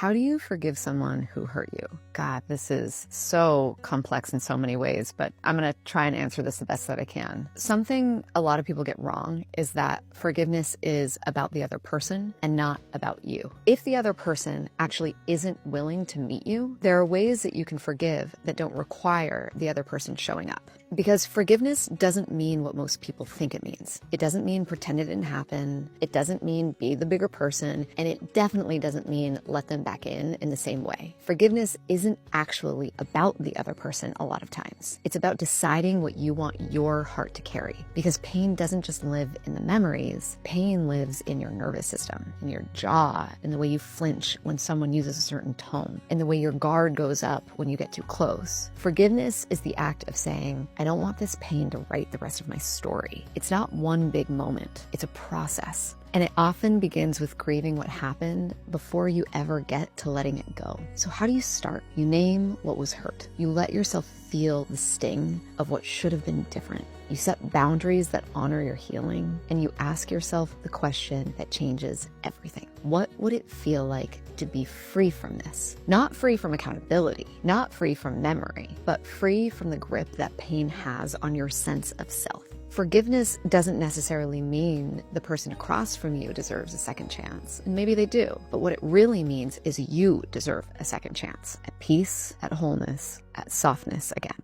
How do you forgive someone who hurt you? God, this is so complex in so many ways, but I'm going to try and answer this the best that I can. Something a lot of people get wrong is that forgiveness is about the other person and not about you. If the other person actually isn't willing to meet you, there are ways that you can forgive that don't require the other person showing up. Because forgiveness doesn't mean what most people think it means. It doesn't mean pretend it didn't happen. It doesn't mean be the bigger person. And it definitely doesn't mean let them back in the same way. Forgiveness isn't actually about the other person a lot of times. It's about deciding what you want your heart to carry. Because pain doesn't just live in the memories. Pain lives in your nervous system, in your jaw, in the way you flinch when someone uses a certain tone, in the way your guard goes up when you get too close. Forgiveness is the act of saying, I don't want this pain to write the rest of my story. It's not one big moment. It's a process. And it often begins with grieving what happened before you ever get to letting it go. So how do you start? You name what was hurt. You let yourself feel the sting of what should have been different. You set boundaries that honor your healing, and you ask yourself the question that changes everything. What would it feel like to be free from this? Not free from accountability, not free from memory, but free from the grip that pain has on your sense of self. Forgiveness doesn't necessarily mean the person across from you deserves a second chance. And maybe they do. But what it really means is you deserve a second chance at peace, at wholeness, at softness again.